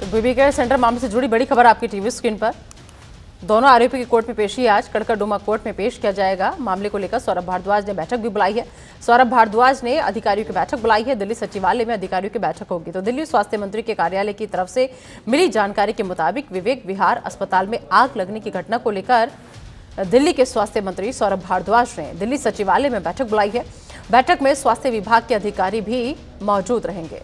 Baby care centre मामले से जुड़ी बड़ी खबर आपकी टीवी स्क्रीन पर। दोनों आरोपी की कोर्ट में पेशी आज कड़कड़डुमा कोर्ट में पेश किया जाएगा। मामले को लेकर सौरभ भारद्वाज ने बैठक भी बुलाई है। सौरभ भारद्वाज ने अधिकारियों की बैठक बुलाई है। दिल्ली सचिवालय में अधिकारियों की बैठक होगी। तो दिल्ली स्वास्थ्य मंत्री के कार्यालय की तरफ से मिली जानकारी के मुताबिक विवेक विहार अस्पताल में आग लगने की घटना को लेकर दिल्ली के स्वास्थ्य मंत्री सौरभ भारद्वाज ने दिल्ली सचिवालय में बैठक बुलाई है। बैठक में स्वास्थ्य विभाग के अधिकारी भी मौजूद रहेंगे।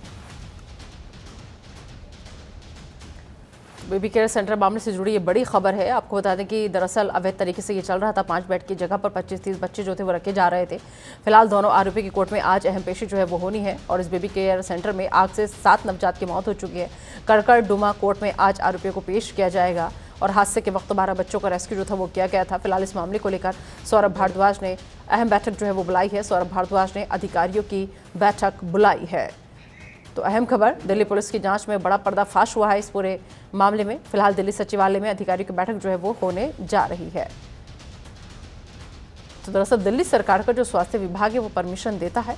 बेबी केयर सेंटर मामले से जुड़ी ये बड़ी खबर है। आपको बता दें कि दरअसल अवैध तरीके से ये चल रहा था। 5 बेड की जगह पर 25-30 बच्चे जो थे वो रखे जा रहे थे। फिलहाल दोनों आरोपी की कोर्ट में आज अहम पेशी जो है वो होनी है। और इस बेबी केयर सेंटर में आग से 7 नवजात की मौत हो चुकी है। कड़कड़डुमा कोर्ट में आज आरोपियों को पेश किया जाएगा। और हादसे के वक्त 12 बच्चों का रेस्क्यू जो था वो किया गया था। फिलहाल इस मामले को लेकर सौरभ भारद्वाज ने अहम बैठक जो है वो बुलाई है। सौरभ भारद्वाज ने अधिकारियों की बैठक बुलाई है। तो अहम खबर, दिल्ली पुलिस की जांच में बड़ा पर्दाफाश हुआ है इस पूरे मामले में। फिलहाल दिल्ली सचिवालय में अधिकारियों की बैठक जो है वो होने जा रही है। तो दरअसल दिल्ली सरकार का जो स्वास्थ्य विभाग है वो परमिशन देता है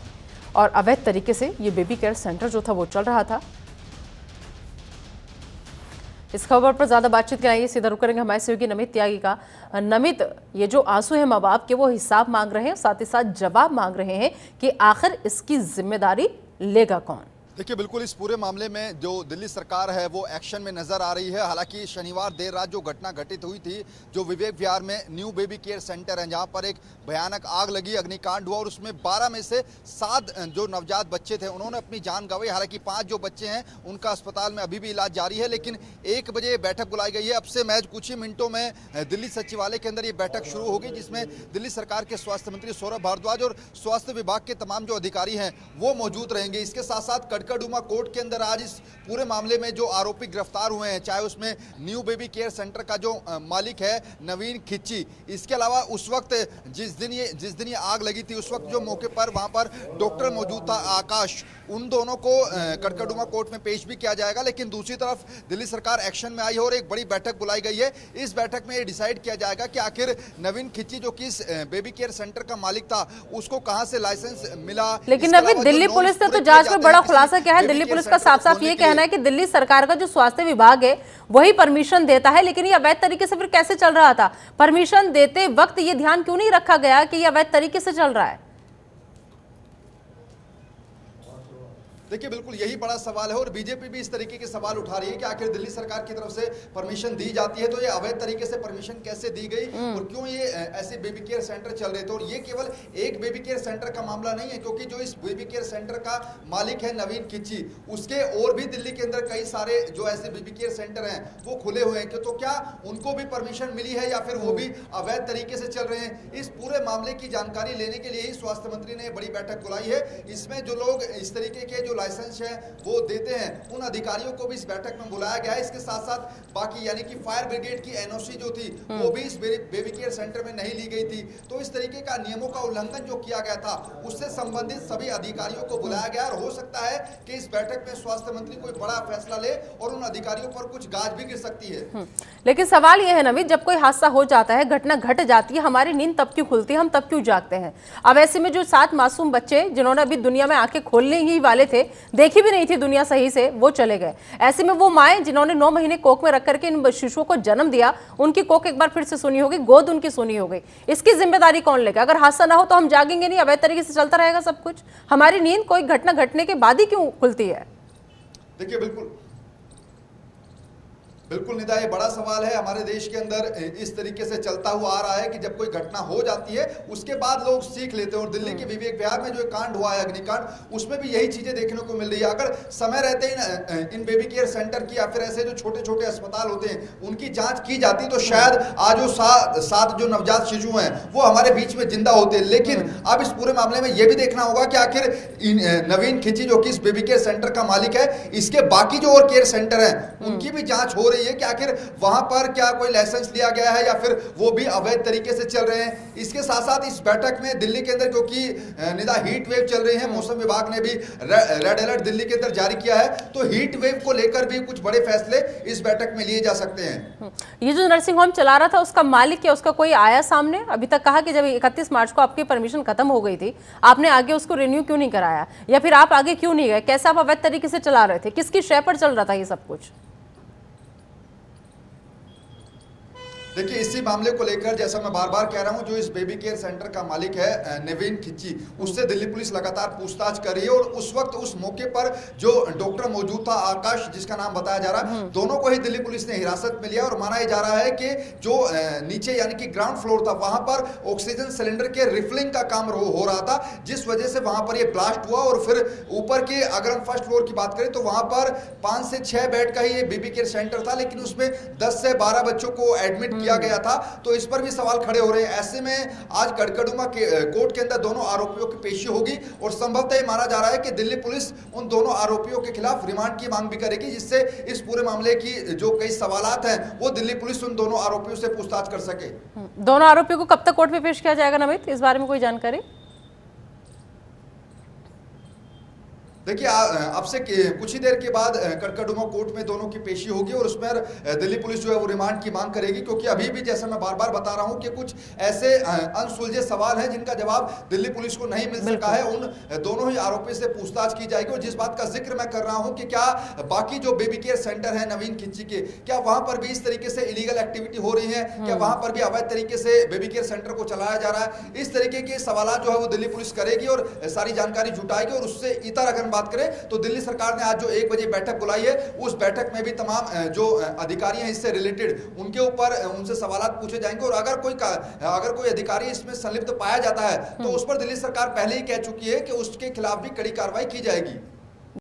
और अवैध तरीके से ये बेबी केयर सेंटर जो था वो चल रहा था। इस खबर पर ज्यादा बातचीत कराइए, सीधा रुक करेंगे हमारे सहयोगी नमित त्यागी का। नमित, ये जो आंसू है माँ बाप के वो हिसाब मांग रहे हैं, साथ ही साथ जवाब मांग रहे हैं कि आखिर इसकी जिम्मेदारी लेगा कौन। देखिए, बिल्कुल इस पूरे मामले में जो दिल्ली सरकार है वो एक्शन में नजर आ रही है। हालांकि शनिवार देर रात जो घटना घटित हुई थी, जो विवेक विहार में न्यू बेबी केयर सेंटर है, जहां पर एक भयानक आग लगी, अग्निकांड हुआ और उसमें 12 में से 7 जो नवजात बच्चे थे उन्होंने अपनी जान गंवाई। हालांकि 5 जो बच्चे हैं उनका अस्पताल में अभी भी इलाज जारी है। लेकिन 1 बजे बैठक बुलाई गई है। अब से महज कुछ ही मिनटों में दिल्ली सचिवालय के अंदर ये बैठक शुरू होगी, जिसमें दिल्ली सरकार के स्वास्थ्य मंत्री सौरभ भारद्वाज और स्वास्थ्य विभाग के तमाम जो अधिकारी हैं वो मौजूद रहेंगे। इसके साथ साथ कड़कड़डुमा कोर्ट के अंदर आज इस पूरे मामले में जो आरोपी गिरफ्तार हुए हैं, चाहे उसमें न्यू बेबी केयर सेंटर का जो मालिक है नवीन खिच्ची, इसके अलावा उस वक्त जिस दिन ये आग लगी थी उस वक्त जो मौके पर वहां पर डॉक्टर मौजूद था आकाश, उन दोनों को कड़कड़डुमा कोर्ट में पेश भी किया जाएगा। लेकिन दूसरी तरफ दिल्ली सरकार एक्शन में आई है और एक बड़ी बैठक बुलाई गई है। इस बैठक में ये डिसाइड किया जाएगा कि आखिर नवीन खिच्ची जो कि इस बेबी केयर सेंटर का मालिक था उसको कहां से लाइसेंस मिला। लेकिन अभी दिल्ली पुलिस ने तो जांच में बड़ा खुलासा किया है। दिल्ली पुलिस का साफ साफ ये कहना है कि दिल्ली सरकार का जो स्वास्थ्य विभाग है वही परमिशन देता है। लेकिन ये अवैध तरीके से फिर कैसे चल रहा था? परमिशन देते वक्त ये ध्यान क्यों नहीं रखा गया कि ये अवैध तरीके से चल रहा है? देखिए, बिल्कुल यही बड़ा सवाल है और बीजेपी भी इस तरीके के सवाल उठा रही है कि आखिर दिल्ली सरकार की तरफ से परमिशन दी जाती है तो ये अवैध तरीके से परमिशन कैसे दी गई और क्यों ये ऐसे बेबी केयर सेंटर चल रहे थे। और ये केवल एक बेबी केयर सेंटर का मामला नहीं है, क्योंकि जो इस बेबी केयर सेंटर का मालिक है नवीन खिच्ची, उसके और भी दिल्ली के अंदर कई सारे जो ऐसे बेबी केयर सेंटर हैं वो खुले हुए हैं। तो क्या उनको भी परमिशन मिली है या फिर वो भी अवैध तरीके से चल रहे हैं? इस पूरे मामले की जानकारी लेने के लिए ही स्वास्थ्य मंत्री ने बड़ी बैठक बुलाई है। इसमें जो लोग इस तरीके के जो लाइसेंस है वो देते हैं उन अधिकारियों को भी इस बैठक में बुलाया गया है। इसके साथ साथ बाकी यानी कि फायर ब्रिगेड की एनओसी जो थी वो भी इस बेबी केयर सेंटर में नहीं ली गई थी। तो इस तरीके का नियमों का उल्लंघन जो किया गया था उससे संबंधित सभी अधिकारियों को बुलाया गया और हो सकता है कि इस बैठक में स्वास्थ्य मंत्री कोई बड़ा फैसला ले और उन अधिकारियों पर कुछ गाज भी गिर सकती है। लेकिन सवाल यह है नवीन, जब कोई हादसा हो जाता है, घटना घट जाती है, हमारी नींद तब क्यों खुलती है, हम तब क्यों जागते हैं? अब ऐसे में जो 7 मासूम बच्चे जिन्होंने अभी दुनिया में आंखें खोलने ही वाले थे, देखी भी नहीं थी दुनिया सही से, वो चले गए। ऐसे में वो माएं जिन्होंने 9 महीने कोख में रख करके इन शिशुओं को जन्म दिया, उनकी कोख एक बार फिर से सुनी होगी, गोद उनकी सुनी हो गई। इसकी जिम्मेदारी कौन लेगा? अगर हादसा ना हो तो हम जागेंगे नहीं, अवैध तरीके से चलता रहेगा सब कुछ। हमारी नींद कोई घटना घटने के बाद ही क्यों खुलती है? देखिए, बिल्कुल निदा, ये बड़ा सवाल है। हमारे देश के अंदर इस तरीके से चलता हुआ आ रहा है कि जब कोई घटना हो जाती है उसके बाद लोग सीख लेते हैं। और दिल्ली के विवेक विहार में जो कांड हुआ है अग्निकांड, उसमें भी यही चीजें देखने को मिल रही है। अगर समय रहते ही इन बेबी केयर सेंटर की या फिर ऐसे जो छोटे छोटे अस्पताल होते हैं उनकी जांच की जाती तो शायद आज वो 7 जो नवजात शिशु हैं वो हमारे बीच में जिंदा होते। लेकिन अब इस पूरे मामले में यह भी देखना होगा कि आखिर नवीन खिच्ची जो कि इस बेबी केयर सेंटर का मालिक है, इसके बाकी जो और केयर सेंटर है उनकी भी जांच हो रही है कि आखिर वहां पर क्या कोई लाइसेंस लिया गया है या फिर वो भी अवैध तरीके से चल रहे हैं। इसके साथ साथ इस बैठक में दिल्ली के अंदर क्योंकि निदा हीट वेव चल रही है, मौसम विभाग ने भी रेड अलर्ट दिल्ली के अंदर जारी किया है, तो हीट वेव को लेकर भी कुछ बड़े फैसले इस बैठक में लिए जा सकते हैं। ये जो नर्सिंग होम चला रहा था उसका मालिक या उसका कोई आया सामने? अभी तक कहा कि जब 31 मार्च को आपकी परमिशन खत्म हो गई थी, आपने आगे उसको रिन्यू क्यों नहीं कराया, या फिर आप आगे क्यों नहीं गए? कैसे आप अवैध तरीके से चला रहे थे? किसकी शय पर चल रहा था ये सब कुछ? देखिए, इसी मामले को लेकर जैसा मैं बार बार कह रहा हूं, जो इस बेबी केयर सेंटर का मालिक है नवीन खिच्ची, उससे दिल्ली पुलिस लगातार पूछताछ कर रही है। और उस वक्त उस मौके पर जो डॉक्टर मौजूद था, आकाश जिसका नाम बताया जा रहा, दोनों को ही दिल्ली पुलिस ने हिरासत में लिया। और माना जा रहा है कि जो नीचे यानी कि ग्राउंड फ्लोर था, वहां पर ऑक्सीजन सिलेंडर के रिफिलिंग का काम हो रहा था, जिस वजह से वहां पर यह ब्लास्ट हुआ। और फिर ऊपर के अगर हम फर्स्ट फ्लोर की बात करें तो वहां पर 5 से 6 बेड का ही बेबी केयर सेंटर था, लेकिन उसमें 10 से 12 बच्चों को एडमिट किया गया था। तो इस पर भी सवाल खड़े हो रहे हैं। ऐसे में आज कड़कड़ुमा के कोर्ट के अंदर दोनों आरोपियों की पेशी होगी और संभवतः यह माना जा रहा है कि दिल्ली पुलिस उन दोनों आरोपियों के खिलाफ रिमांड की मांग भी करेगी, जिससे इस पूरे मामले की जो कई सवालात हैं वो दिल्ली पुलिस उन दोनों आरोपियों से पूछताछ कर सके। दोनों आरोपियों को कब तक कोर्ट में पेश किया जाएगा नमित, इस बारे में कोई जानकारी? देखिए, अब से कुछ ही देर के बाद कड़कड़ुमा कोर्ट में दोनों की पेशी होगी और उसमें दिल्ली पुलिस जो है वो रिमांड की मांग करेगी, क्योंकि अभी भी जैसा मैं बार बार बता रहा हूं कि कुछ ऐसे अनसुलझे सवाल हैं जिनका जवाब दिल्ली पुलिस को नहीं मिल सका है। उन दोनों ही आरोपी से पूछताछ की जाएगी। और जिस बात का जिक्र मैं कर रहा हूं कि क्या बाकी जो बेबी केयर सेंटर है नवीन खिच्ची के, क्या वहां पर भी इस तरीके से इलीगल एक्टिविटी हो रही है, क्या वहां पर भी अवैध तरीके से बेबी केयर सेंटर को चलाया जा रहा है, इस तरीके के सवाल जो है वो दिल्ली पुलिस करेगी और सारी जानकारी जुटाएगी। और उससे इतर अगर बात करें तो दिल्ली सरकार ने आज जो 1 बजे बैठक बुलाई है, उस बैठक में भी तमाम जो अधिकारी हैं इससे रिलेटेड उनके ऊपर उनसे सवालात पूछे जाएंगे। और अगर कोई अधिकारी इसमें संलिप्त पाया जाता है तो उस पर दिल्ली सरकार पहले ही कह चुकी है कि उसके खिलाफ भी कड़ी कार्रवाई की जाएगी।